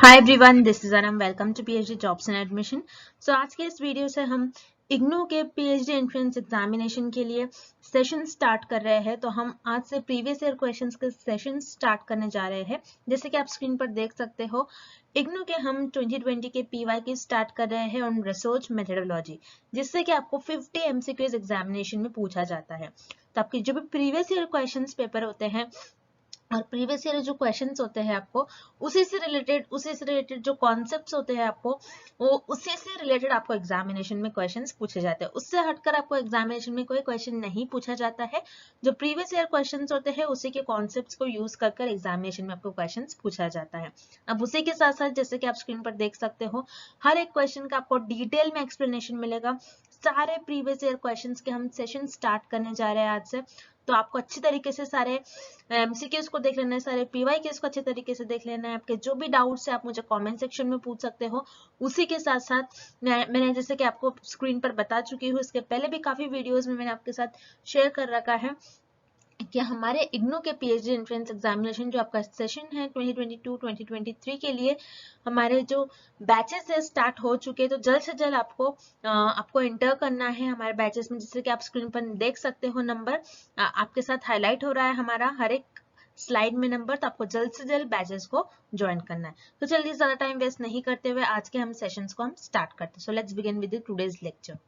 Hi everyone, this is Anam. Welcome to PhD jobs and admission. So आज के इस video से हम इग्नू के पीएचडी एंट्रेंस एग्जामिनेशन के लिए सेशन स्टार्ट कर रहे हैं। तो हम आज से प्रीवियस ईयर क्वेश्चंस के सेशन स्टार्ट करने जा रहे हैं। जैसे कि आप स्क्रीन पर देख सकते हो, इग्नू के हम 2020 के पीवाई की स्टार्ट कर रहे हैं ऑन रिसर्च मेथोडोलॉजी, जिससे कि आपको 50 एमसीक्यूज एग्जामिनेशन में पूछा जाता है। तो आपके जो भी प्रीवियस ईयर क्वेश्चंस पेपर होते हैं और प्रीवियस ईयर जो क्वेश्चंस होते हैं आपको उसी से रिलेटेड जो कॉन्सेप्ट्स होते हैं आपको वो उसी से रिलेटेड आपको एग्जामिनेशन में क्वेश्चंस पूछे जाते हैं। उससे हटकर आपको एग्जामिनेशन में कोई क्वेश्चन नहीं पूछा जाता है। जो प्रीवियस ईयर क्वेश्चंस होते हैं उसी के कॉन्सेप्ट्स को यूज कर एग्जामिनेशन में आपको क्वेश्चंस पूछा जाता है। अब उसी के साथ साथ जैसे कि आप स्क्रीन पर देख सकते हो, हर एक क्वेश्चन का आपको डिटेल में एक्सप्लेनेशन मिलेगा। सारे प्रीवियस ईयर क्वेश्चंस के हम सेशन स्टार्ट करने जा रहे हैं आज से। तो आपको अच्छी तरीके से सारे एमसीक्यूज को देख लेना है, सारे पीवाईक्यूज को अच्छे तरीके से देख लेना है। आपके जो भी डाउट्स है आप मुझे कमेंट सेक्शन में पूछ सकते हो। उसी के साथ साथ मैंने जैसे कि आपको स्क्रीन पर बता चुकी हूँ, इसके पहले भी काफी वीडियोस में मैंने आपके साथ शेयर कर रखा है कि हमारे इग्नू के पीएचडी एंट्रेंस एग्जामिनेशन जो आपका सेशन है 2022-2023 के लिए हमारे जो बैचेस है स्टार्ट हो चुके हैं। तो जल्द से जल्द आपको इंटर करना है हमारे बैचेस में। जैसे कि आप स्क्रीन पर देख सकते हो, नंबर आपके साथ हाईलाइट हो रहा है हमारा हर एक स्लाइड में नंबर। तो आपको जल्द से जल्द बैचेस को ज्वाइन करना है। तो चलिए ज्यादा टाइम वेस्ट नहीं करते हुए आज के हम सेशंस को हम स्टार्ट करते हैं। So let's begin with today's lecture.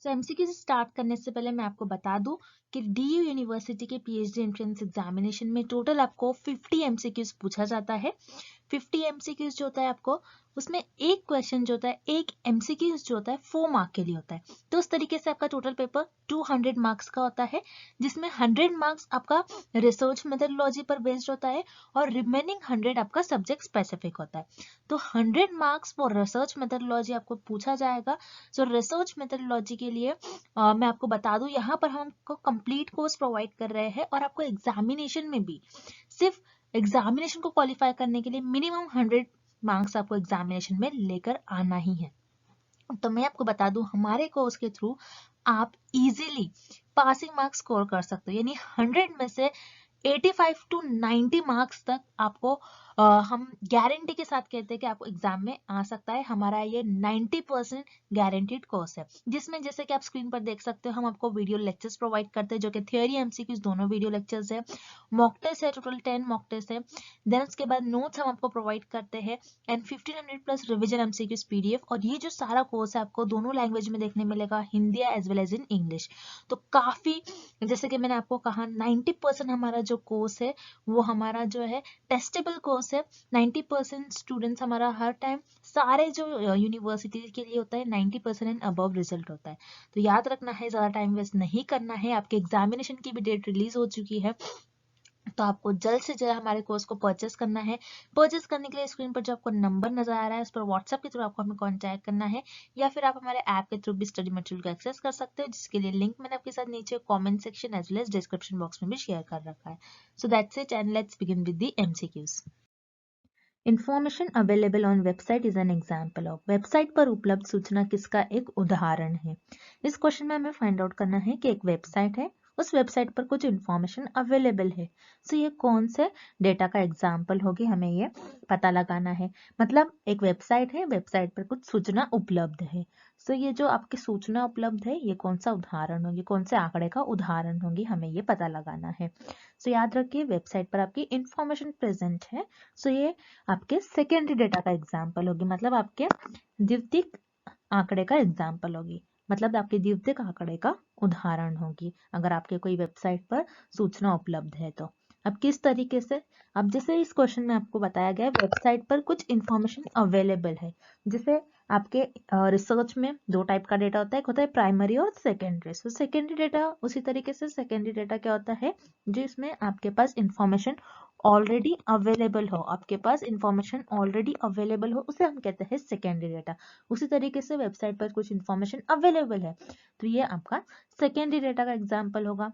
So MCQ से स्टार्ट करने से पहले मैं आपको बता दूं कि डीयू यूनिवर्सिटी के पीएचडी एंट्रेंस एग्जामिनेशन में टोटल आपको 50 एमसीक्यूज पूछा जाता है। 50 एमसीक्यूज जो होता है आपको उसमें एक क्वेश्चन जो होता है, एक एमसीक्यूज जो होता है 4 मार्क के लिए होता है। तो उस तरीके से आपका टोटल पेपर 200 मार्क्स का होता है, जिसमें 100 मार्क्स आपका रिसर्च मेथोडोलॉजी पर बेस्ड होता है और रिमेनिंग 100 आपका सब्जेक्ट स्पेसिफिक होता है। तो 100 मार्क्स फॉर रिसर्च मेथोडोलॉजी आपको पूछा जाएगा। सो रिसर्च मेथोडोलॉजी के लिए मैं आपको बता दूं, यहाँ पर हम आपको कंप्लीट कोर्स प्रोवाइड कर रहे हैं और आपको एग्जामिनेशन में भी सिर्फ एग्जामिनेशन को क्वालिफाई करने के लिए मिनिमम 100 मार्क्स आपको एग्जामिनेशन में लेकर आना ही है। तो मैं आपको बता दूं, हमारे कोर्स के थ्रू आप इजीली पासिंग मार्क्स स्कोर कर सकते हो, यानी 100 में से 85 टू 90 मार्क्स तक आपको हम गारंटी के साथ कहते हैं कि आपको एग्जाम में आ सकता है। हमारा ये 90% गारंटीड कोर्स है, जिसमें जैसे कि आप स्क्रीन पर देख सकते हो हम आपको वीडियो लेक्चर्स प्रोवाइड करते हैं, जो कि थियोरी एमसीक्यूज दोनों वीडियो लेक्चर्स है। मॉक टेस्ट है, टोटल 10 मॉक टेस्ट है। देन उसके बाद नोट्स हम आपको प्रोवाइड करते हैं and 1500 plus revision MCQs PDF. और ये जो सारा कोर्स है आपको दोनों लैंग्वेज में देखने मिलेगा, Hindi as well as in English. तो काफी, जैसे कि मैंने आपको कहा, 90% हमारा जो कोर्स है वो हमारा जो है टेस्टेबल कोर्स है। 90% स्टूडेंट्स हमारा हर टाइम सारे जो यूनिवर्सिटी के लिए होता है 90% एंड अबव रिजल्ट होता है। तो याद रखना है, ज्यादा टाइम वेस्ट नहीं करना है। आपके एग्जामिनेशन की भी डेट रिलीज हो चुकी है, तो आपको जल्द से जल्द हमारे कोर्स को परचेस करना है। परचेस करने के लिए स्क्रीन पर जो आपको नंबर नजर आ रहा है उस पर व्हाट्सएप के थ्रू आपको हमें कांटेक्ट करना है, या फिर आप हमारे ऐप के थ्रू भी स्टडी मटेरियल को एक्सेस कर सकते हो, जिसके लिए लिंक मैंने आपके साथ नीचे comment section as well as description box में भी शेयर कर रखा है। So that's it and let's begin with the MCQs. Information available on website is an example of. Website पर उपलब्ध सूचना किसका एक उदाहरण है। इस क्वेश्चन में हमें फाइंड आउट करना है कि एक वेबसाइट है, उस वेबसाइट पर कुछ इंफॉर्मेशन अवेलेबल है। सो ये कौन से डेटा का एग्जाम्पल होगी, हमें ये पता लगाना है। मतलब एक वेबसाइट है, वेबसाइट पर कुछ सूचना उपलब्ध है। सो ये जो आपकी सूचना उपलब्ध है ये कौन सा उदाहरण होगी, कौन से आंकड़े का उदाहरण होगी, हमें ये पता लगाना है। सो याद रखिए, वेबसाइट पर आपकी इंफॉर्मेशन प्रेजेंट है। सो ये आपके सेकेंडरी डेटा का एग्जाम्पल होगी, मतलब आपके द्वितीयक आंकड़े का एग्जाम्पल होगी, मतलब आपके द्वितीयक आंकड़े का उदाहरण होगी अगर आपके कोई वेबसाइट पर सूचना उपलब्ध है तो। अब किस तरीके से, अब जैसे इस क्वेश्चन में आपको बताया गया है वेबसाइट पर कुछ इंफॉर्मेशन अवेलेबल है। जैसे आपके रिसर्च में दो टाइप का डेटा होता है, एक होता है प्राइमरी और सेकेंडरी। सो सेकेंडरी डेटा, उसी तरीके से सेकेंडरी डेटा क्या होता है, जिसमें आपके पास इंफॉर्मेशन ऑलरेडी अवेलेबल हो, आपके पास इंफॉर्मेशन ऑलरेडी अवेलेबल हो, उसे हम कहते हैं सेकेंडरी डेटा। उसी तरीके से वेबसाइट पर कुछ इंफॉर्मेशन अवेलेबल है तो ये आपका सेकेंडरी डेटा का एग्जाम्पल होगा।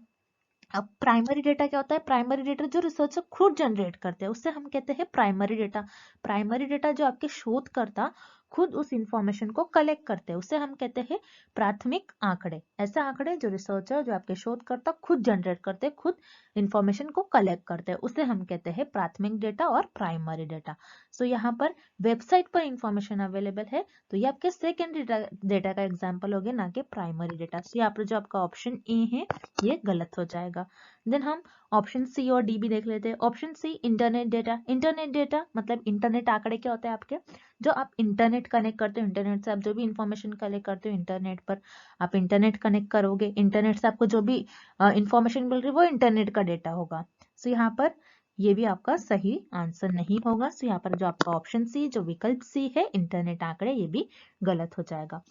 अब प्राइमरी डेटा क्या होता है? प्राइमरी डेटा जो रिसर्चर खुद जनरेट करते हैं उससे हम कहते हैं प्राइमरी डेटा। प्राइमरी डेटा जो आपके शोधकर्ता खुद उस इंफॉर्मेशन को कलेक्ट करते हैं उसे हम कहते हैं प्राथमिक आंकड़े। ऐसे आंकड़े जो रिसर्चर जो आपके शोधकर्ता खुद जनरेट करते हैं, खुद इंफॉर्मेशन को कलेक्ट करते हैं, उसे हम कहते हैं प्राथमिक डेटा और प्राइमरी डेटा। सो यहाँ पर वेबसाइट पर इंफॉर्मेशन अवेलेबल है तो ये आपके सेकेंडरी डेटा का एग्जाम्पल हो गया, ना कि प्राइमरी डेटा। सो यहाँ पर जो आपका ऑप्शन ए है ये गलत हो जाएगा। देन हम ऑप्शन सी और डी भी देख लेते हैं। Option C internet data. Internet data मतलब इंटरनेट आंकड़े क्या होते हैं आपके, जो आप इंटरनेट कनेक्ट करते हो, इंटरनेट से आप जो भी इंफॉर्मेशन कलेक्ट करते हो इंटरनेट पर, आप इंटरनेट कनेक्ट करोगे, इंटरनेट से आपको जो भी इंफॉर्मेशन मिल रही है वो इंटरनेट का डेटा होगा। सो यहाँ पर ये भी आपका सही आंसर नहीं होगा। सो यहाँ पर जो आपका ऑप्शन सी जो विकल्प सी है इंटरनेट आंकड़े, ये भी गलत हो जाएगा।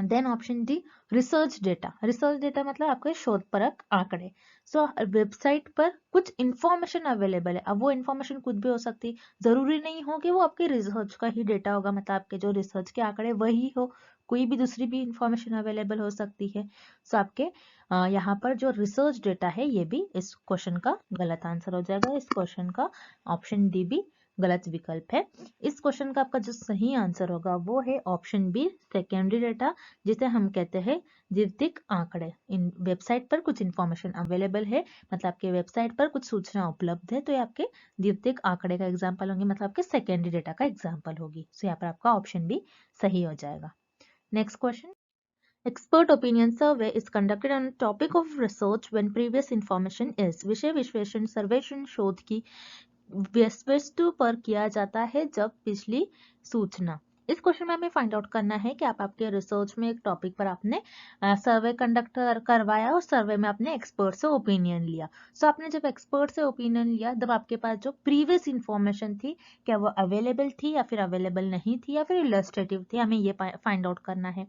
Then option D research data. Research data मतलब आपके शोधपरक आंकड़े। सो वेबसाइट पर कुछ इंफॉर्मेशन अवेलेबल है, अब वो इंफॉर्मेशन कुछ भी हो सकती, जरूरी नहीं हो कि वो आपके रिसर्च का ही डेटा होगा, मतलब आपके जो रिसर्च के आंकड़े वही हो, कोई भी दूसरी भी इंफॉर्मेशन अवेलेबल हो सकती है। सो आपके यहाँ पर जो रिसर्च डेटा है ये भी इस क्वेश्चन का गलत आंसर हो जाएगा। इस क्वेश्चन का ऑप्शन डी भी गलत विकल्प है। इस क्वेश्चन का आपका जो सही आंसर होगा वो है ऑप्शन बी सेकेंडरी डेटा, जिसे हम कहते हैं द्वितीयक आंकड़े। इन वेबसाइट पर कुछ इंफॉर्मेशन अवेलेबल है, मतलब आपके वेबसाइट पर कुछ सूचना उपलब्ध है, तो ये आपके द्वितीयक आंकड़े का एग्जाम्पल होंगे, मतलब आपके सेकेंडरी डेटा का एग्जाम्पल होगी। सो यहाँ पर आपका ऑप्शन बी सही हो जाएगा। Next question, expert opinion survey is conducted on a topic of research when previous information is। विषय विश्लेषण सर्वेक्षण शोध की वस्तु पर किया जाता है जब पिछली सूचना। इस क्वेश्चन में हमें फाइंड आउट करना है कि आप आपके रिसर्च में एक टॉपिक पर आपने सर्वे कंडक्ट करवाया और सर्वे में आपने एक्सपर्ट से ओपिनियन लिया। सो आपने जब एक्सपर्ट से ओपिनियन लिया तब आपके पास जो प्रीवियस इंफॉर्मेशन थी क्या वो अवेलेबल थी या फिर अवेलेबल नहीं थी या फिर इलस्ट्रेटिव थी, हमें ये फाइंड आउट करना है।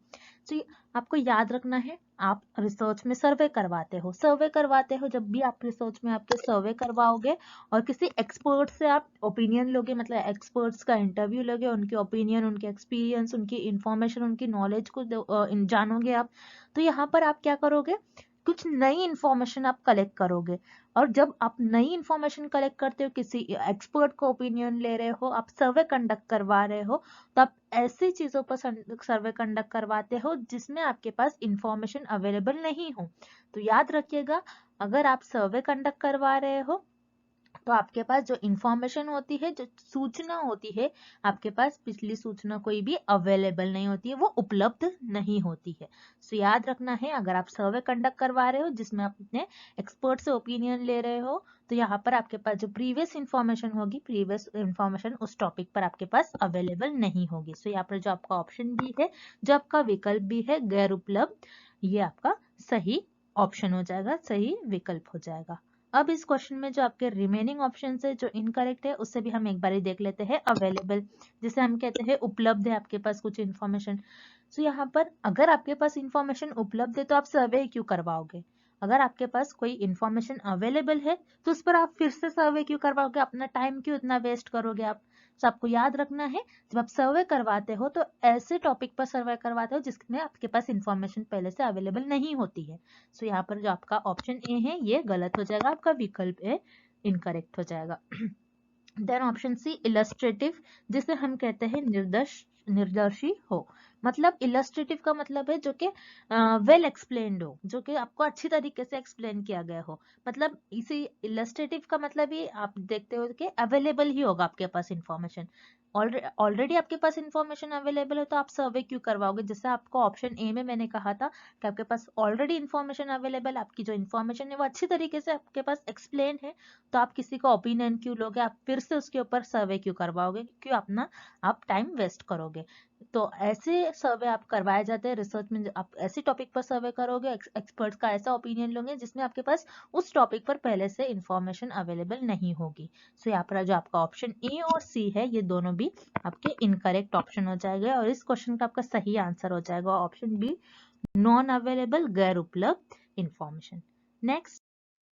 तो आपको याद रखना है, आप रिसर्च में सर्वे करवाते हो, जब भी आप रिसर्च में आपके सर्वे करवाओगे और किसी एक्सपर्ट से आप ओपिनियन लोगे, मतलब एक्सपर्ट्स का इंटरव्यू लोगे, उनके ओपिनियन, उनके एक्सपीरियंस, उनकी इंफॉर्मेशन, उनकी नॉलेज को जानोगे आप, तो यहाँ पर आप क्या करोगे, कुछ नई इंफॉर्मेशन आप कलेक्ट करोगे। और जब आप नई इंफॉर्मेशन कलेक्ट करते हो, किसी एक्सपर्ट को ओपिनियन ले रहे हो, आप सर्वे कंडक्ट करवा रहे हो, तो आप ऐसी चीजों पर सर्वे कंडक्ट करवाते हो जिसमें आपके पास इंफॉर्मेशन अवेलेबल नहीं हो। तो याद रखिएगा, अगर आप सर्वे कंडक्ट करवा रहे हो तो आपके पास जो इंफॉर्मेशन होती है, जो सूचना होती है, आपके पास पिछली सूचना कोई भी अवेलेबल नहीं होती है, वो उपलब्ध नहीं होती है। सो याद रखना है, अगर आप सर्वे कंडक्ट करवा रहे हो जिसमें आप अपने एक्सपर्ट से ओपिनियन ले रहे हो, तो यहाँ पर आपके पास जो प्रीवियस इंफॉर्मेशन होगी, प्रीवियस इंफॉर्मेशन उस टॉपिक पर आपके पास अवेलेबल नहीं होगी। सो यहाँ पर जो आपका ऑप्शन बी है, जो आपका विकल्प भी है गैर उपलब्ध, ये आपका सही ऑप्शन हो जाएगा, सही विकल्प हो जाएगा। अब इस क्वेश्चन में जो आपके रिमेनिंग ऑप्शन है जो इनकरेक्ट है उससे भी हम एक बार देख लेते हैं। अवेलेबल जिसे हम कहते हैं उपलब्ध है आपके पास कुछ इन्फॉर्मेशन। सो यहाँ पर अगर आपके पास इंफॉर्मेशन उपलब्ध है तो आप सर्वे क्यों करवाओगे? अगर आपके पास कोई इंफॉर्मेशन अवेलेबल है तो उस पर आप फिर से सर्वे क्यों करवाओगे? अपना टाइम क्यों इतना वेस्ट करोगे आप? तो आपको याद रखना है, जब आप सर्वे करवाते हो तो ऐसे टॉपिक पर सर्वे करवाते हो जिसमें आपके पास इंफॉर्मेशन पहले से अवेलेबल नहीं होती है। सो यहाँ पर जो आपका ऑप्शन ए है ये गलत हो जाएगा, आपका विकल्प ए इनकरेक्ट हो जाएगा। देन ऑप्शन सी इलस्ट्रेटिव, जिसे हम कहते हैं निर्दर्शी हो। मतलब इलस्ट्रेटिव का मतलब है जो कि वेल एक्सप्लेन्ड हो, जो कि आपको अच्छी तरीके से एक्सप्लेन किया गया हो। मतलब इसी इलस्ट्रेटिव का मतलब ही आप देखते हो कि अवेलेबल ही होगा आपके पास इंफॉर्मेशन, ऑलरेडी आपके पास इंफॉर्मेशन अवेलेबल है तो आप सर्वे क्यों करवाओगे? जैसे आपको ऑप्शन ए में मैंने कहा था कि आपके पास ऑलरेडी इंफॉर्मेशन अवेलेबल, आपकी जो इंफॉर्मेशन है वो अच्छी तरीके से आपके पास एक्सप्लेन है, तो आप किसी का ओपिनियन क्यों लोगे? आप फिर से उसके ऊपर सर्वे क्यों करवाओगे? क्यों अपना आप टाइम वेस्ट करोगे? तो ऐसे सर्वे आप करवाए जाते हैं रिसर्च में, आप ऐसे टॉपिक पर सर्वे करोगे, एक्सपर्ट्स का ऐसा ओपिनियन लोगे जिसमें आपके पास उस टॉपिक पर पहले से इंफॉर्मेशन अवेलेबल नहीं होगी। सो यहाँ पर जो आपका ऑप्शन ए और सी है ये दोनों भी आपके इनकरेक्ट ऑप्शन हो जाएगा और इस क्वेश्चन का आपका सही आंसर हो जाएगा ऑप्शन बी नॉन अवेलेबल, गैर उपलब्ध information. Next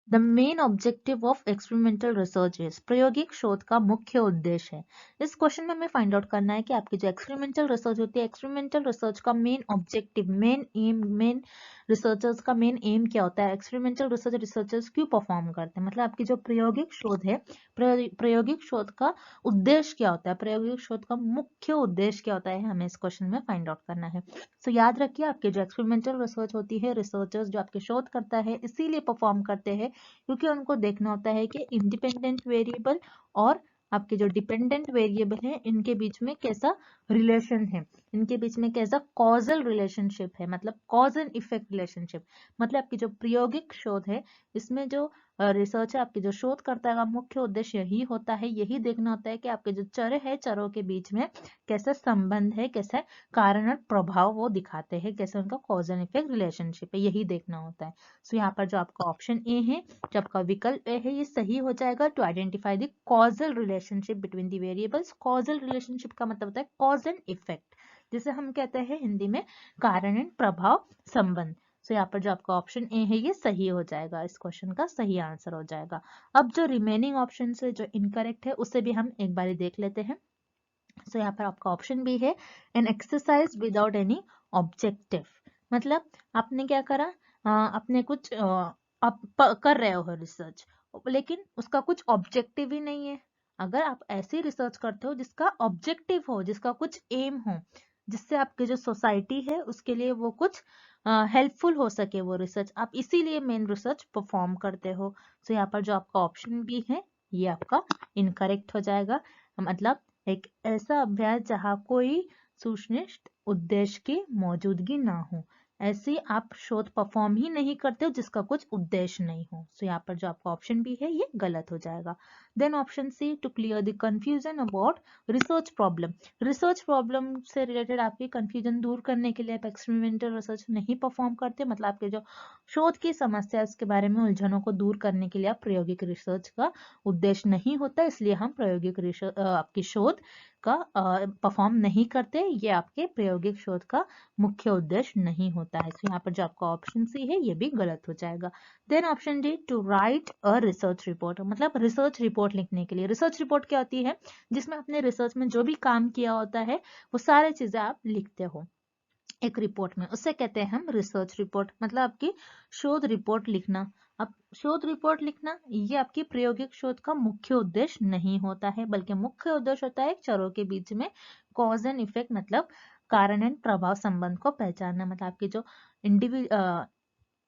the main objective of experimental research is, प्रायोगिक शोध का मुख्य उद्देश्य है। इस क्वेश्चन में हमें फाइंड आउट करना है कि आपकी जो एक्सपेरिमेंटल रिसर्च होती है, एक्सपेरिमेंटल रिसर्च का main objective, main M, main researchers का मेन एम क्या होता है, एक्सपेरिमेंटल रिसर्च रिसर्चर्स क्यों परफॉर्म करते हैं, मतलब आपकी जो प्रायोगिक शोध है, प्रायोगिक शोध का उद्देश्य क्या होता है, प्रायोगिक शोध का मुख्य उद्देश्य क्या होता है, हमें इस क्वेश्चन में फाइंड आउट करना है। तो याद रखिए, आपके जो एक्सपेरिमेंटल रिसर्च होती है, रिसर्चर्स जो आपके शोध करता है इसीलिए परफॉर्म करते हैं क्योंकि उनको देखना होता है कि इंडिपेंडेंट वेरिएबल और आपके जो डिपेंडेंट वेरिएबल है इनके बीच में कैसा रिलेशन है, इनके बीच में कैसा कॉजल रिलेशनशिप है, मतलब कॉज एंड इफेक्ट रिलेशनशिप। मतलब आपकी जो प्रायोगिक शोध है इसमें जो रिसर्च है, आपके जो शोधकर्ता का मुख्य उद्देश्य यही होता है, यही देखना होता है कि आपके जो चर है, चरों के बीच में कैसा संबंध है, कैसा कारण और प्रभाव वो दिखाते हैं, कैसे उनका कॉज एंड इफेक्ट रिलेशनशिप है, यही देखना होता है। सो यहाँ पर जो आपका ऑप्शन ए है, जो आपका विकल्प ए है, ये सही हो जाएगा। To identify the causal relationship between the variables. Causal relationship का मतलब होता है कॉज एंड इफेक्ट, जिसे हम कहते हैं हिंदी में कारण एंड प्रभाव संबंध। तो यहाँ पर जो आपका ऑप्शन ए है ये सही हो जाएगा, इस क्वेश्चन का सही आंसर हो जाएगा। अब जो रिमेनिंग ऑप्शन है जो इनकरेक्ट है उसे भी हम एक बार देख लेते हैं। सो यहाँ पर आपका ऑप्शन भी है an exercise without any objective, मतलब आपने क्या करा, आपने कुछ आप कर रहे हो रिसर्च लेकिन उसका कुछ ऑब्जेक्टिव ही नहीं है। अगर आप ऐसी रिसर्च करते हो जिसका ऑब्जेक्टिव हो, जिसका कुछ एम हो, जिससे आपकी जो सोसाइटी है उसके लिए वो कुछ हेल्पफुल हो सके वो रिसर्च, आप इसीलिए मेन रिसर्च परफॉर्म करते हो। तो यहाँ पर जो आपका ऑप्शन भी है ये आपका इनकरेक्ट हो जाएगा। मतलब एक ऐसा अभ्यास जहाँ कोई सुनिश्चित उद्देश्य की मौजूदगी ना हो, ऐसे आप शोध परफॉर्म ही नहीं करते हो जिसका कुछ उद्देश्य नहीं हो। सो यहाँ पर जो आपका ऑप्शन भी है ये गलत हो जाएगा। Then option C, to clear the confusion about research problem. Research problem से रिलेटेड आपकी कंफ्यूजन दूर करने के लिए आप एक्सपेरिमेंटल रिसर्च नहीं परफॉर्म करते, मतलब आपके जो शोध की समस्या इसके बारे में उलझनों को दूर करने के लिए आप प्रायोगिक रिसर्च का उद्देश्य नहीं होता, इसलिए हम प्रायोगिक रिसर्च आपकी शोध का परफॉर्म नहीं करते, ये आपके प्रायोगिक शोध का मुख्य उद्देश्य नहीं होता है। तो यहाँ पर जो आपका ऑप्शन सी है ये भी गलत हो जाएगा। Then option D, to write a research report, मतलब रिसर्च रिपोर्ट लिखने के लिए। रिसर्च रिपोर्ट क्या होती है, जिसमें अपने रिसर्च में जो भी काम किया होता है वो सारी चीजें आप लिखते हो एक रिपोर्ट में, उससे कहते हैं हम रिसर्च रिपोर्ट, मतलब आपकी शोध रिपोर्ट लिखना। अब शोध रिपोर्ट लिखना ये आपकी प्रायोगिक शोध का मुख्य उद्देश्य नहीं होता है, बल्कि मुख्य उद्देश्य होता है चरों के बीच में कॉज एंड इफेक्ट, मतलब कारण एंड प्रभाव संबंध को पहचानना, मतलब आपकी जो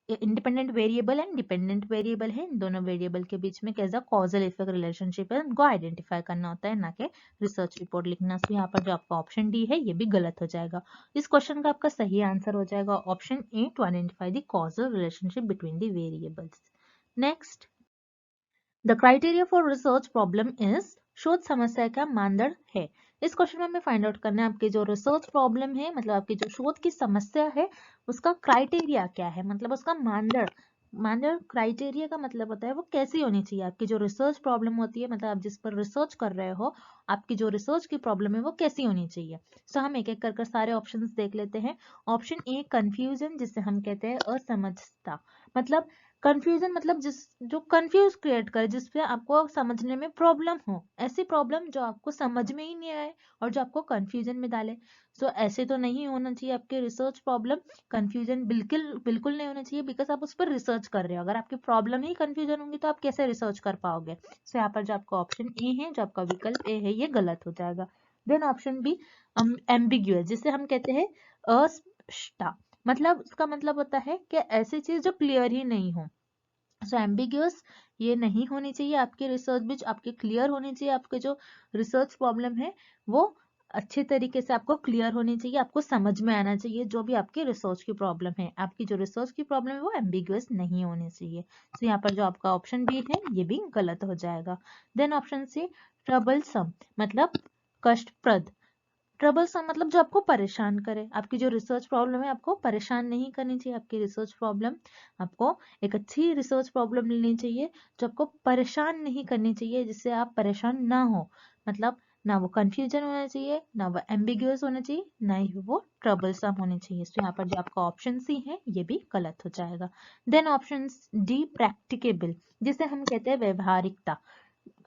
independent variable and dependent variable है, इन दोनों वेरिएबल के बीच में कैसा कॉजल इफेक्ट रिलेशनशिप है उनको आइडेंटिफाई करना होता है, ना कि रिसर्च रिपोर्ट लिखना। तो यहाँ पर जो आपका ऑप्शन डी है ये भी गलत हो जाएगा। इस क्वेश्चन का आपका सही आंसर हो जाएगा option A, to identify the causal relationship between the variables. Next, the criteria for research problem is, शोध समस्या का मानदंड है। इस क्वेश्चन में हमें फाइंड आउट करना है आपकी जो रिसर्च प्रॉब्लम है, मतलब आपकी जो शोध की समस्या है उसका क्राइटेरिया क्या है, मतलब उसका मानदंड। मानदंड क्राइटेरिया का मतलब होता है वो कैसी होनी चाहिए, आपकी जो रिसर्च प्रॉब्लम होती है, मतलब आप जिस पर रिसर्च कर रहे हो, आपकी जो रिसर्च की प्रॉब्लम है वो कैसी होनी चाहिए। सो हम एक एक कर सारे ऑप्शंस देख लेते हैं। ऑप्शन ए, कंफ्यूजन, जिसे हम कहते हैं असमझता, मतलब कंफ्यूजन मतलब जिस जो कंफ्यूज क्रिएट करे, जिसपे आपको समझने में प्रॉब्लम हो, ऐसी प्रॉब्लम जो आपको समझ में ही नहीं आए और जो आपको कंफ्यूजन में डाले। सो ऐसे तो नहीं होना चाहिए आपके रिसर्च प्रॉब्लम, कंफ्यूजन बिल्कुल बिल्कुल नहीं होना चाहिए, बिकॉज आप उस पर रिसर्च कर रहे हो। अगर आपकी प्रॉब्लम ही कंफ्यूजन होंगी तो आप कैसे रिसर्च कर पाओगे। सो यहाँ पर जो आपका ऑप्शन ए है, जो आपका विकल्प ए है, ये गलत हो जाएगा। देन ऑप्शन बी, एम्बिग्यूअस, जिसे हम कहते हैं अस्पष्टता, मतलब उसका मतलब होता है कि ऐसी चीज जो क्लियर ही नहीं हो। सो एम्बिग्यूअस ये नहीं होनी चाहिए आपकी रिसर्च भी, आपकी क्लियर होनी चाहिए, आपके जो रिसर्च प्रॉब्लम है वो अच्छे तरीके से आपको क्लियर होनी चाहिए, आपको समझ में आना चाहिए जो भी आपकी रिसर्च की प्रॉब्लम है, आपकी जो रिसर्च की प्रॉब्लम है वो एम्बिग्यूअस नहीं होनी चाहिए। तो यहाँ पर जो आपका ऑप्शन बी है ये भी गलत हो जाएगा। देन ऑप्शन सी, ट्रबलसम, मतलब कष्टप्रद। ट्रबलसम मतलब जो आपको परेशान करे, आपकी जो रिसर्च प्रॉब्लम है आपको परेशान नहीं करनी चाहिए, आपकी रिसर्च प्रॉब्लम आपको एक अच्छी रिसर्च प्रॉब्लम लेनी चाहिए जो आपको परेशान नहीं करनी चाहिए, जिससे आप परेशान ना हो, मतलब ना वो कंफ्यूजन होना चाहिए, ना वो एम्बिग्यूअस होना चाहिए, ना ही वो ट्रबलसम होनी चाहिए। तो यहाँ पर जो आपका ऑप्शन सी है ये भी गलत हो जाएगा। देन ऑप्शन डी प्रैक्टिकेबल, जिसे हम कहते हैं व्यवहारिकता।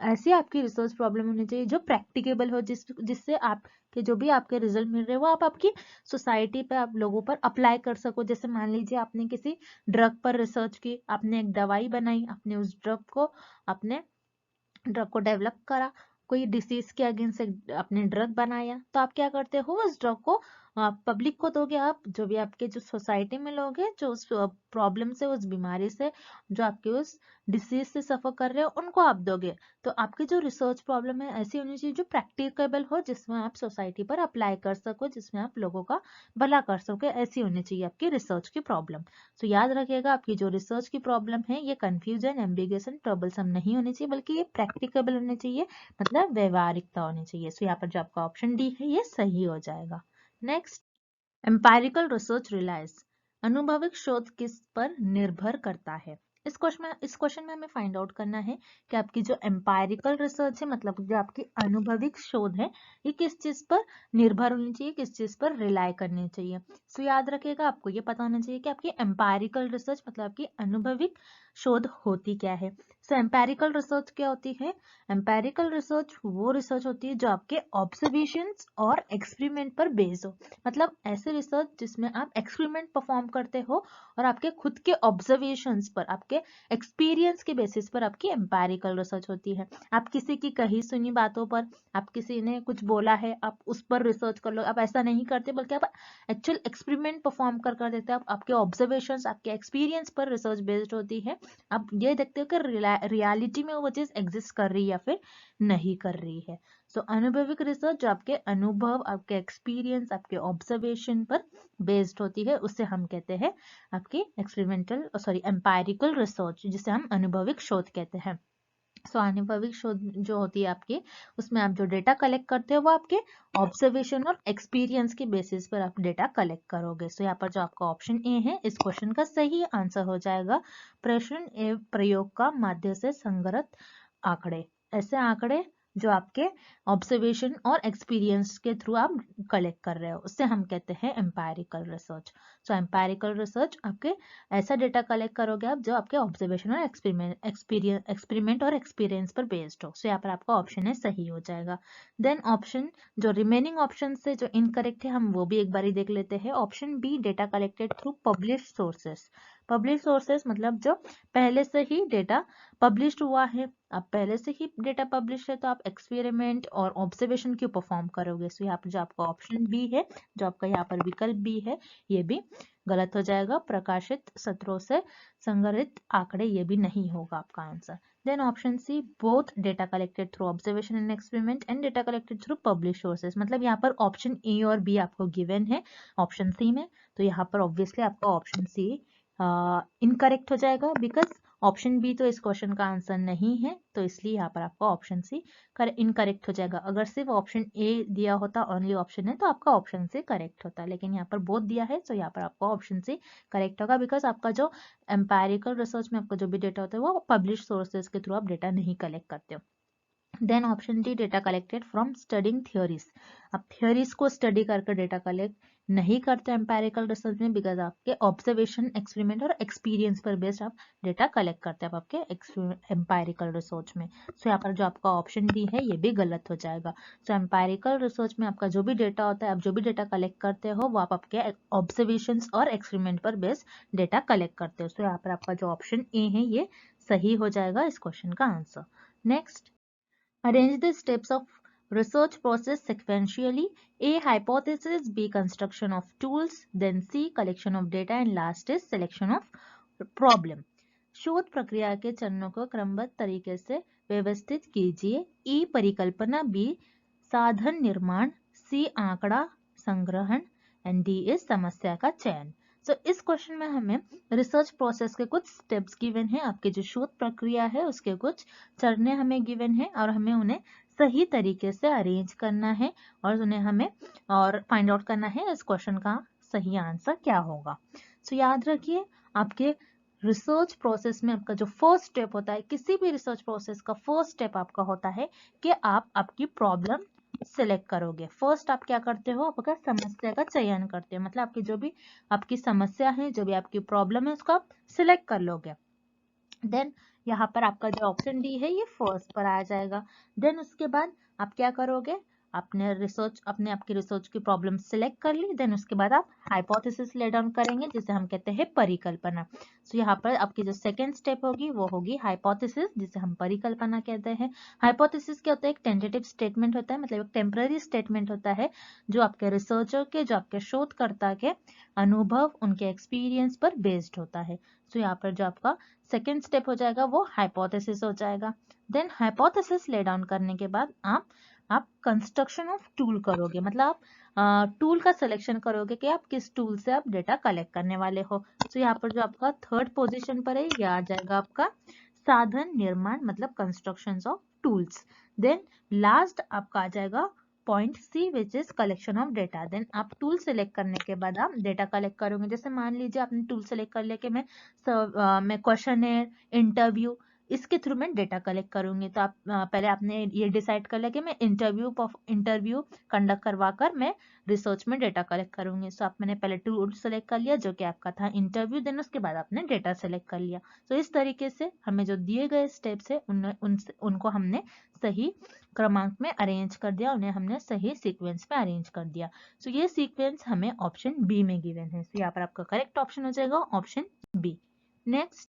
ऐसी आपकी रिसर्च प्रॉब्लम होनी चाहिए जो प्रैक्टिकेबल हो, जिससे आपके जो भी आपके रिजल्ट मिल रहे हैं वो आप आपकी सोसाइटी पे, आप लोगों पर अप्लाई कर सको। जैसे मान लीजिए आपने किसी ड्रग पर रिसर्च की, आपने एक दवाई बनाई, आपने उस ड्रग को डेवलप करा, कोई डिसीज के अगेंस्ट आपने ड्रग बनाया, तो आप क्या करते हो, उस ड्रग को पब्लिक को दोगे। आप जो भी आपके जो सोसाइटी में लोग हैं जो उस प्रॉब्लम से, उस बीमारी से, जो आपके उस डिसीज से सफर कर रहे हो, उनको आप दोगे। तो आपकी जो रिसर्च प्रॉब्लम है ऐसी होनी चाहिए जो प्रैक्टिकेबल हो, जिसमें आप सोसाइटी पर अप्लाई कर सको, जिसमें आप लोगों का भला कर सको, ऐसी होनी चाहिए आपकी रिसर्च की प्रॉब्लम। तो याद रखिएगा, आपकी जो रिसर्च की प्रॉब्लम है ये कंफ्यूजन, एम्बिगुएशन, ट्रबलसम नहीं होनी चाहिए, बल्कि ये प्रैक्टिकेबल होनी चाहिए, मतलब व्यवहारिकता होनी चाहिए। सो यहाँ पर जो आपका ऑप्शन डी है ये सही हो जाएगा। नेक्स्ट, एम्पायरिकल रिसर्च रिलाइज, अनुभविक शोध किस पर निर्भर करता है। इस क्वेश्चन में हमें फाइंड आउट करना है कि आपकी जो एम्पायरिकल रिसर्च है, मतलब जो आपकी अनुभविक शोध है, ये किस चीज पर निर्भर होनी चाहिए, किस चीज पर रिलाय करनी चाहिए। सो याद रखिएगा, आपको ये पता होना चाहिए कि आपकी एम्पायरिकल रिसर्च मतलब आपकी अनुभविक शोध होती क्या है। सो एम्पेरिकल रिसर्च क्या होती है? एम्पेरिकल रिसर्च वो रिसर्च होती है जो आपके ऑब्जर्वेशंस और एक्सपेरिमेंट पर बेस्ड हो। मतलब ऐसे रिसर्च जिसमें आप एक्सपेरिमेंट परफॉर्म करते हो और आपके खुद के ऑब्जर्वेशंस पर, आपके एक्सपीरियंस के बेसिस पर आपकी एम्पेरिकल रिसर्च होती है। आप किसी की कही सुनी बातों पर, आप किसी ने कुछ बोला है, आप उस पर रिसर्च कर लो। आप ऐसा नहीं करते, बल्कि आप एक्चुअल एक्सपेरिमेंट परफॉर्म कर देते हैं। आप आपके ऑब्जर्वेशंस, आपके एक्सपीरियंस पर रिसर्च बेस्ड होती है। आप ये देखते हो कि रियलिटी में वो चीज एग्जिस्ट कर रही है या फिर नहीं कर रही है। सो अनुभविक रिसर्च जो आपके अनुभव, आपके एक्सपीरियंस, आपके ऑब्जर्वेशन पर बेस्ड होती है, उससे हम कहते हैं आपकी एम्पायरिकल रिसर्च, जिसे हम अनुभविक शोध कहते हैं। सो अनुभविक शोध जो होती है आपकी, उसमें आप जो डेटा कलेक्ट करते हो वो आपके ऑब्जर्वेशन और एक्सपीरियंस के बेसिस पर आप डेटा कलेक्ट करोगे। सो यहाँ पर जो आपका ऑप्शन ए है इस क्वेश्चन का सही आंसर हो जाएगा, प्रश्न एवं प्रयोग का माध्य से संगत आंकड़े। ऐसे आंकड़े जो आपके ऑब्जर्वेशन और एक्सपीरियंस के थ्रू आप कलेक्ट कर रहे हो, उससे हम कहते हैं एम्पायरिकल रिसर्च। सो एम्पायरिकल रिसर्च आपके ऐसा डेटा कलेक्ट करोगे आप जो आपके ऑब्जर्वेशन और एक्सपेरिमेंट और एक्सपीरियंस पर बेस्ड हो। सो यहाँ पर आपका ऑप्शन है सही हो जाएगा। देन ऑप्शन जो रिमेनिंग ऑप्शन से जो इनकरेक्ट है हम वो भी एक बार देख लेते हैं। Option B, data collected through publish sources. Publish sources मतलब जो पहले से ही डेटा पब्लिश्ड हुआ है। अब पहले से ही डेटा पब्लिश है तो आप एक्सपेरिमेंट और ऑब्जर्वेशन क्यों परफॉर्म करोगे। सो यहाँ पर जो आपका ऑप्शन बी है, जो आपका यहाँ पर विकल्प बी है, ये भी गलत हो जाएगा। प्रकाशित सत्रों से संग्रहित आंकड़े, ये भी नहीं होगा आपका answer. Then option C, both data collected through observation and experiment and data collected through publish sources. मतलब यहाँ पर ऑप्शन ए और बी आपको गिवन है ऑप्शन सी में, तो यहाँ पर ऑब्वियसली आपका ऑप्शन सी इनकरेक्ट हो जाएगा, बिकॉज ऑप्शन बी तो इस क्वेश्चन का आंसर नहीं है, तो इसलिए यहाँ पर आपका ऑप्शन सी इनकरेक्ट हो जाएगा। अगर सिर्फ ऑप्शन ए दिया होता, ओनली ऑप्शन है, तो आपका ऑप्शन सी करेक्ट होता, लेकिन यहाँ पर बोथ दिया है, तो यहाँ पर आपका ऑप्शन सी करेक्ट होगा, बिकॉज आपका जो एम्पायरिकल रिसर्च में आपका जो भी डेटा होता है वो पब्लिश सोर्सेज के थ्रू आप डेटा नहीं कलेक्ट करते हो। Then option D, data collected from studying theories. आप थियोरीज को स्टडी करके डेटा कलेक्ट नहीं करते एम्पायरिकल रिसर्च में, बिकॉज आपके ऑब्जर्वेशन, एक्सपेरिमेंट और एक्सपीरियंस पर बेस्ड आप डेटा कलेक्ट करते हैं आपके एम्पायरिकल रिसर्च में। सो यहाँ पर जो आपका ऑप्शन डी है ये भी गलत हो जाएगा। सो एम्पायरिकल रिसर्च में आपका जो भी डेटा होता है, आप जो भी डेटा कलेक्ट करते हो वो आप आपके ऑब्जर्वेशन और एक्सपेरिमेंट पर बेस्ड डेटा कलेक्ट करते हो। सो यहाँ पर आपका जो ऑप्शन ए है ये सही हो जाएगा इस क्वेश्चन का answer. Next, arrange the steps of research process sequentially. A, hypothesis. B, construction of tools. Then C, collection of data. And last is selection of problem. शोध प्रक्रिया के चरणों को क्रमबद्ध तरीके से व्यवस्थित कीजिए। E, परिकल्पना. B, साधन निर्माण. C, आंकड़ा संग्रहण. एंड D is समस्या का चयन। सो इस क्वेश्चन में हमें रिसर्च प्रोसेस के कुछ स्टेप्स गिवन है, आपके जो शोध प्रक्रिया है उसके कुछ चरणें हमें गिवन है और हमें उन्हें सही तरीके से अरेंज करना है और उन्हें हमें और फाइंड आउट करना है इस क्वेश्चन का सही आंसर क्या होगा। सो याद रखिए, आपके रिसर्च प्रोसेस में आपका जो फर्स्ट स्टेप होता है, किसी भी रिसर्च प्रोसेस का फर्स्ट स्टेप आपका होता है कि आप आपकी प्रॉब्लम सिलेक्ट करोगे। फर्स्ट आप क्या करते हो, आपका समस्या का चयन करते हो, मतलब आपकी जो भी आपकी समस्या है, जो भी आपकी प्रॉब्लम है, उसको आप सिलेक्ट कर लोगे। देन यहाँ पर आपका जो ऑप्शन डी है ये फर्स्ट पर आ जाएगा। देन उसके बाद आप क्या करोगे, आपने आपकी रिसर्च की प्रॉब्लम सिलेक्ट कर ली। देन उसके बाद आप हाइपोथेसिस ले डाउन करेंगे, जिसे हम कहते हैं परिकल्पना। सो यहाँ पर आपकी जो सेकेंड स्टेप होगी वो होगी हाइपोथेसिस, जिसे हम परिकल्पना कहते हैं। हाइपोथेसिस क्या होता है, एक टेंटेटिव स्टेटमेंट होता है, मतलब एक टेम्पररी स्टेटमेंट होता है जो आपके रिसर्चर के, जो आपके शोधकर्ता के अनुभव, उनके एक्सपीरियंस पर बेस्ड होता है। सो यहाँ पर जो आपका सेकेंड स्टेप हो जाएगा वो हाइपोथेसिस हो जाएगा। देन हाइपोथेसिस ले डाउन करने के बाद आप कंस्ट्रक्शन ऑफ टूल करोगे, मतलब आप टूल का सिलेक्शन करोगे कि आप किस टूल से आप डेटा कलेक्ट करने वाले हो। तो यहाँ पर जो आपका थर्ड पोजीशन पर है ये आ जाएगा आपका साधन निर्माण, मतलब construction of tools. Then last आपका आ जाएगा point C, which is collection of data. Then आप टूल सेलेक्ट करने के बाद आप डेटा कलेक्ट करोगे। जैसे मान लीजिए आपने टूल सेलेक्ट कर लिया कि मैं क्वेश्चनर, इंटरव्यू, इसके थ्रू मैं डेटा कलेक्ट करूंगी। तो आप पहले आपने ये डिसाइड कर लिया कि मैं इंटरव्यू कंडक्ट करवाकर मैं रिसर्च में डेटा कलेक्ट करूंगी। सो मैंने पहले टूल सेलेक्ट कर लिया जो कि आपका था इंटरव्यू, देन उसके बाद आपने डेटा सेलेक्ट कर लिया। तो इस तरीके से हमें जो दिए गए स्टेप्स है उनको हमने सही क्रमांक में अरेंज कर दिया, उन्हें हमने सही सीक्वेंस में अरेंज कर दिया। सो ये सीक्वेंस हमें ऑप्शन बी में गिवन है। सो यहाँ पर आपका करेक्ट ऑप्शन हो जाएगा option B. Next,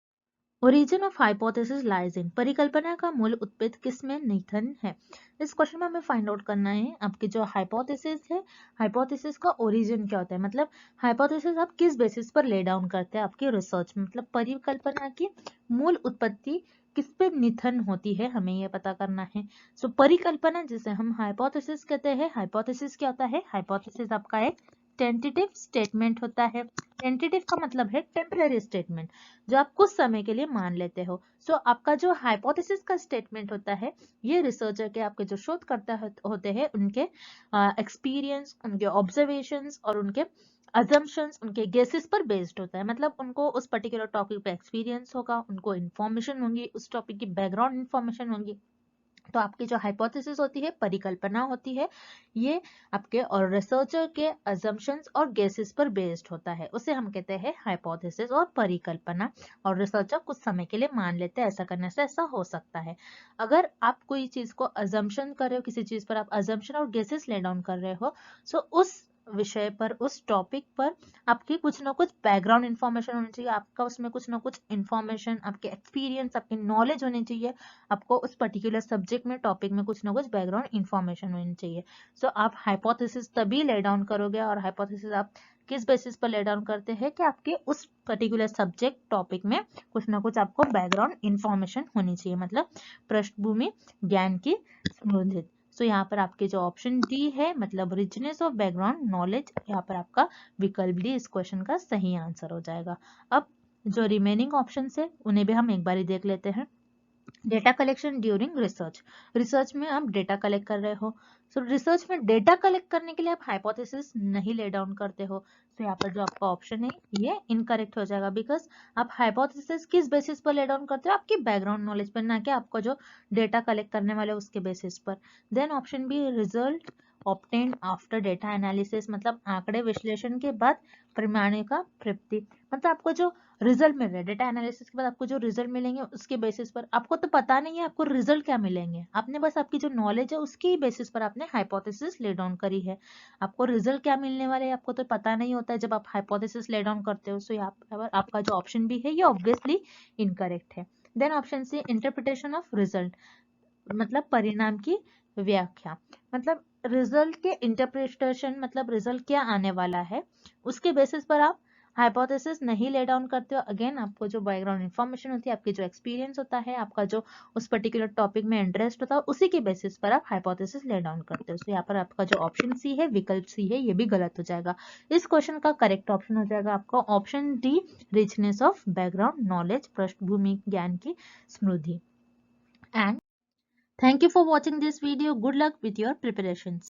origin of hypothesis lies in, परिकल्पना का मूल उत्पत्ति किसमें निहित है। इस क्वेश्चन में हमें फाइंड आउट करना है आपकी जो हाइपोथेसिस है, हाइपोथेसिस का ओरिजिन क्या होता है, मतलब हाइपोथेसिस आप किस बेसिस पर ले डाउन करते हैं आपकी रिसर्च में, मतलब परिकल्पना की मूल उत्पत्ति किस पे निधन होती है, हमें यह पता करना है। सो परिकल्पना जिसे हम हाइपोथेसिस कहते हैं, हाइपोथेसिस क्या होता है, हाइपोथेसिस आपका एक टेंटेटिव स्टेटमेंट होता है। टेंटेटिव का मतलब है टेम्पररी स्टेटमेंट, जो आप कुछ समय के लिए मान लेते हो। सो आपका जो हाइपोथेसिस का स्टेटमेंट होता है ये रिसर्चर के, आपके जो शोधकर्ता होते हैं, उनके एक्सपीरियंस, उनके ऑब्जर्वेशंस और उनके अजम्पशंस, उनके गेसेस पर बेस्ड होता है। मतलब उनको उस पर्टिकुलर टॉपिक पे एक्सपीरियंस होगा, उनको इन्फॉर्मेशन होंगी, उस टॉपिक की बैकग्राउंड इन्फॉर्मेशन होंगी। तो आपकी जो हाइपोथेसिस होती है, परिकल्पना होती है, ये आपके और रिसर्चर के अजम्पशंस और गेसेस पर बेस्ड होता है, उसे हम कहते हैं हाइपोथेसिस और परिकल्पना। और रिसर्चर कुछ समय के लिए मान लेते हैं, ऐसा करने से ऐसा हो सकता है। अगर आप कोई चीज को अजम्पशन कर रहे हो, किसी चीज पर आप अजम्पशन और गेसेस ले डाउन कर रहे हो, सो उस विषय पर, उस टॉपिक पर आपकी कुछ ना कुछ बैकग्राउंड इन्फॉर्मेशन होनी चाहिए, आपका उसमें कुछ ना कुछ इन्फॉर्मेशन, आपके एक्सपीरियंस, आपकी नॉलेज होनी चाहिए, आपको उस पर्टिकुलर सब्जेक्ट में, टॉपिक में कुछ ना कुछ बैकग्राउंड इन्फॉर्मेशन होनी चाहिए। सो आप हाइपोथेसिस तभी ले डाउन करोगे, और हाइपोथेसिस आप किस बेसिस पर ले डाउन करते हैं कि आपके उस पर्टिकुलर सब्जेक्ट, टॉपिक में कुछ ना कुछ आपको बैकग्राउंड इन्फॉर्मेशन होनी चाहिए, मतलब पृष्ठभूमि ज्ञान की समृद्धि। सो यहाँ पर आपके जो ऑप्शन डी है, मतलब रिचनेस ऑफ बैकग्राउंड नॉलेज, यहाँ पर आपका विकल्प डी इस क्वेश्चन का सही आंसर हो जाएगा। अब जो रिमेनिंग ऑप्शन है उन्हें भी हम एक बार देख लेते हैं। Data collection during research, research में आप डेटा कलेक्ट कर रहे हो। सो रिसर्च में डेटा कलेक्ट करने के लिए आप हाइपोथेसिस नहीं ले डाउन करते हो। तो यहाँ पर जो आपका ऑप्शन है ये इनकरेक्ट हो जाएगा, बिकॉज आप हाइपोथेसिस किस बेसिस पर ले डाउन करते हो, आपकी बैकग्राउंड नॉलेज पर, ना कि आपको जो डेटा कलेक्ट करने वाले उसके बेसिस पर। Then option B, result obtained after data analysis, मतलब आंकड़े विश्लेषण के बाद प्रमाणों का प्राप्ति, मतलब आपको जो रिजल्ट मिल रहा है डेटा एनालिसिस के बाद, आपको जो रिजल्ट मिलेंगे उसके बेसिस पर, आपको तो पता नहीं है आपको रिजल्ट क्या मिलेंगे, आपने बस आपकी जो नॉलेज है उसकी बेसिस पर आपने हाइपोथेसिस ले डाउन करी है। आपको रिजल्ट क्या मिलने वाले है आपको तो पता नहीं होता है जब आप हाइपोथेसिस ले डाउन करते हो। सो यहाँ पर आपका जो ऑप्शन भी है ये ऑब्वियसली इनकरेक्ट है। Then option C, interpretation of result, मतलब परिणाम की व्याख्या, मतलब रिजल्ट के इंटरप्रिटेशन, मतलब रिजल्ट क्या आने वाला है उसके बेसिस पर आप हाइपोथेसिस नहीं ले डाउन करते हो। अगेन आपको जो बैकग्राउंड इन्फॉर्मेशन होती है, आपकी जो एक्सपीरियंस होता है, आपका जो उस पर्टिकुलर टॉपिक में इंटरेस्ट होता है, उसी के बेसिस पर आप हाइपोथेसिस ले डाउन करते हो। तो यहाँ पर आपका जो ऑप्शन सी है, विकल्प सी है, ये भी गलत हो जाएगा। इस क्वेश्चन का करेक्ट ऑप्शन हो जाएगा आपका option D, richness of background knowledge, पृष्ठभूमि ज्ञान की समृद्धि। And thank you for watching this video. Good luck with your preparations.